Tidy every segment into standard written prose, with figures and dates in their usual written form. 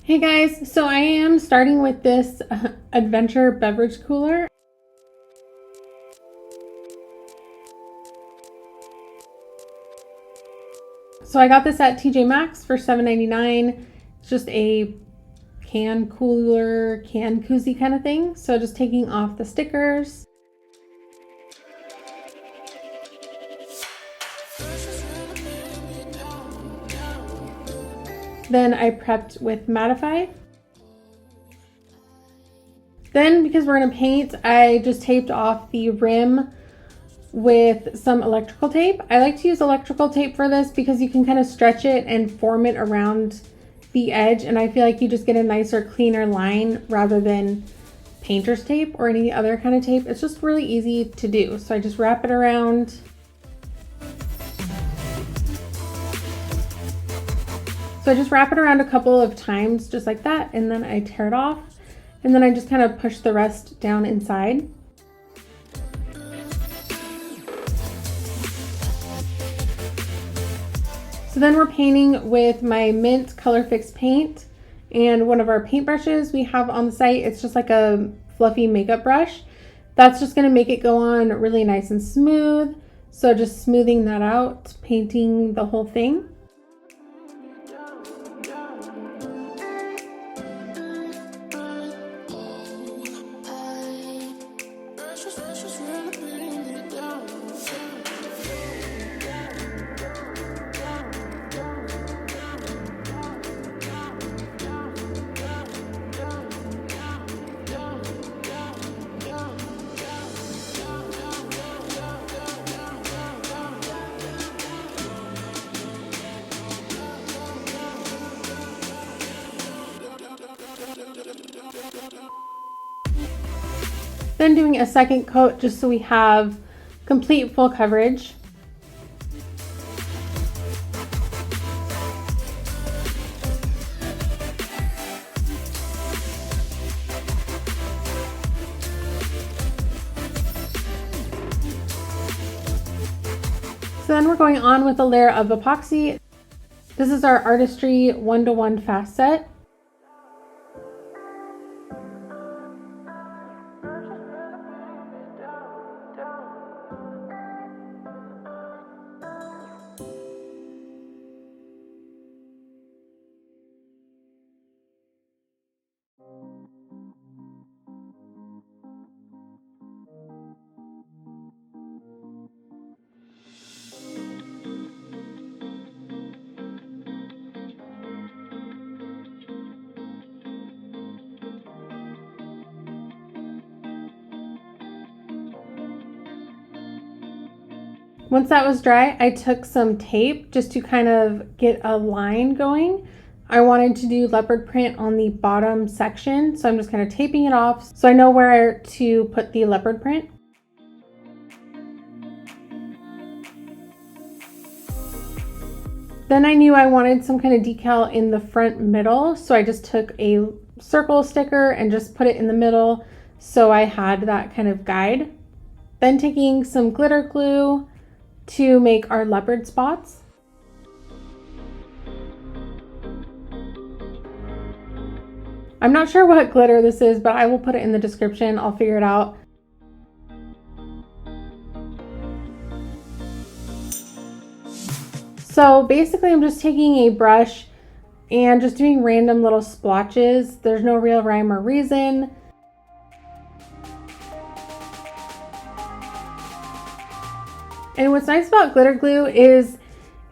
Hey guys, so I am starting with this adventure beverage cooler. So I got this at TJ Maxx for $7.99. It's just a can cooler, can koozie kind of thing. So just taking off the stickers. Then I prepped with mattify. Then, because we're gonna paint, I just taped off the rim with some electrical tape. I like to use electrical tape for this because you can kind of stretch it and form it around the edge, and I feel like you just get a nicer, cleaner line rather than painter's tape or any other kind of tape. It's just really easy to do. So I just wrap it around. So I just wrap it around a couple of times just like that, and then I tear it off, and then I just kind of push the rest down inside. So then we're painting with my Mint Color Fix paint and one of our paintbrushes we have on the site. It's just like a fluffy makeup brush. That's just going to make it go on really nice and smooth. So just smoothing that out, painting the whole thing. Then doing a second coat just so we have complete full coverage. So then we're going on with a layer of epoxy. This is our Artistry 1-to-1 fast set. Once that was dry, I took some tape just to kind of get a line going. I wanted to do leopard print on the bottom section, so I'm just kind of taping it off so I know where to put the leopard print. Then I knew I wanted some kind of decal in the front middle, so I just took a circle sticker and just put it in the middle so I had that kind of guide. Then taking some glitter glue to make our leopard spots. I'm not sure what glitter this is, but I will put it in the description. I'll figure it out. So basically I'm just taking a brush and just doing random little splotches. There's no real rhyme or reason. And what's nice about glitter glue is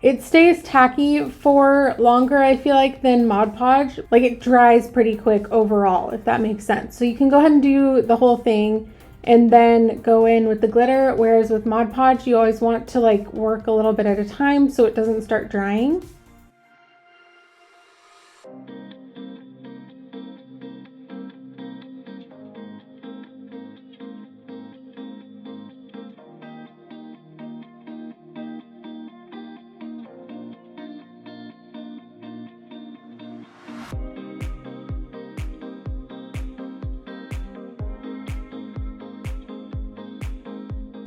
it stays tacky for longer, I feel like, than Mod Podge. Like, it dries pretty quick overall, if that makes sense. So you can go ahead and do the whole thing and then go in with the glitter, whereas with Mod Podge, you always want to like work a little bit at a time so it doesn't start drying.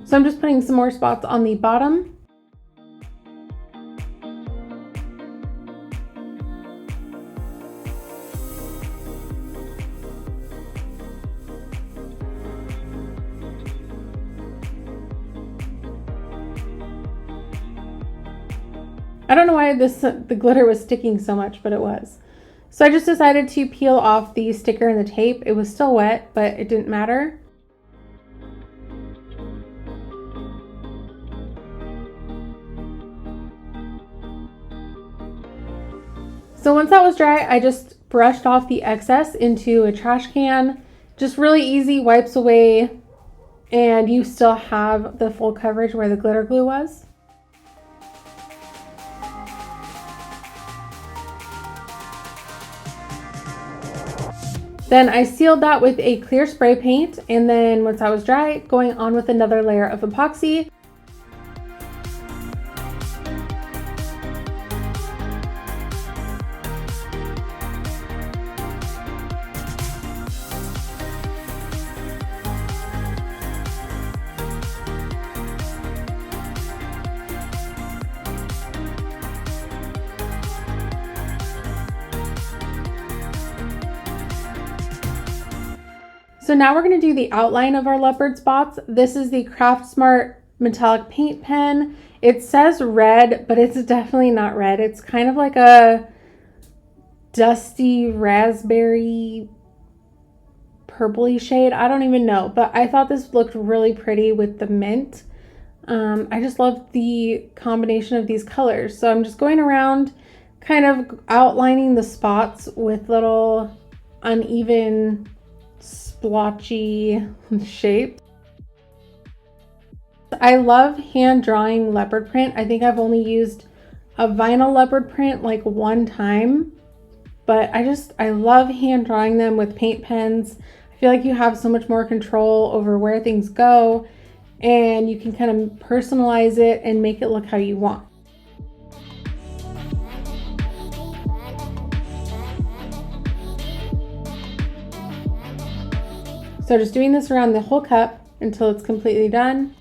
So I'm just putting some more spots on the bottom. I don't know why the glitter was sticking so much, but it was. So I just decided to peel off the sticker and the tape. It was still wet, but it didn't matter. So once that was dry, I just brushed off the excess into a trash can. Just really easy, wipes away, and you still have the full coverage where the glitter glue was. Then I sealed that with a clear spray paint, and then once that was dry, going on with another layer of epoxy. So now we're going to do the outline of our leopard spots. This is the Craft Smart metallic paint pen. It says red, but it's definitely not red. It's kind of like a dusty raspberry purpley shade. I don't even know, but I thought this looked really pretty with the mint. I just love the combination of these colors. So I'm just going around kind of outlining the spots with little uneven splotchy shape. I love hand drawing leopard print. I think I've only used a vinyl leopard print like one time, but I love hand drawing them with paint pens. I feel like you have so much more control over where things go, and you can kind of personalize it and make it look how you want. So just doing this around the whole cup until it's completely done.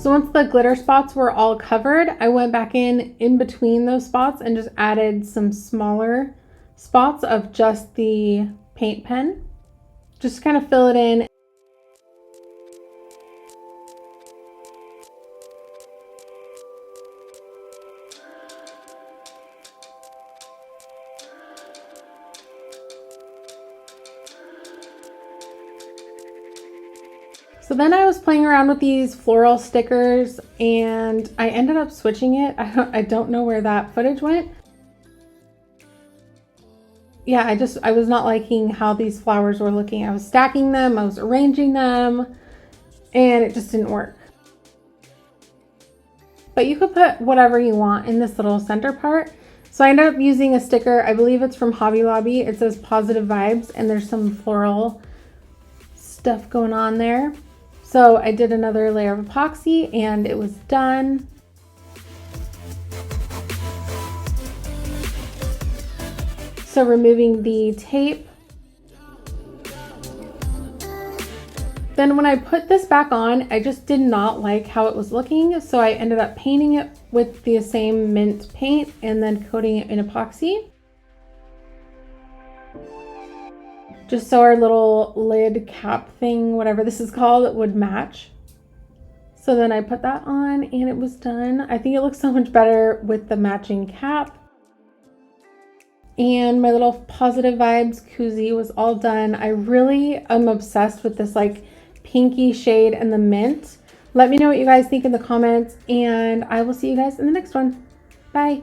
So once the glitter spots were all covered, I went back in between those spots and just added some smaller spots of just the paint pen. Just kind of fill it in. So then I was playing around with these floral stickers and I ended up switching it. I don't know where that footage went. Yeah, I was not liking how these flowers were looking. I was stacking them, I was arranging them, and it just didn't work. But you could put whatever you want in this little center part. So I ended up using a sticker, I believe it's from Hobby Lobby. It says Positive Vibes, and there's some floral stuff going on there. So I did another layer of epoxy and it was done. So removing the tape. Then when I put this back on, I just did not like how it was looking. So I ended up painting it with the same mint paint and then coating it in epoxy. just so our little lid cap thing, whatever this is called, would match. So then I put that on and it was done. I think it looks so much better with the matching cap. And my little positive vibes koozie was all done. I really am obsessed with this like pinky shade and the mint. Let me know what you guys think in the comments, and I will see you guys in the next one. Bye.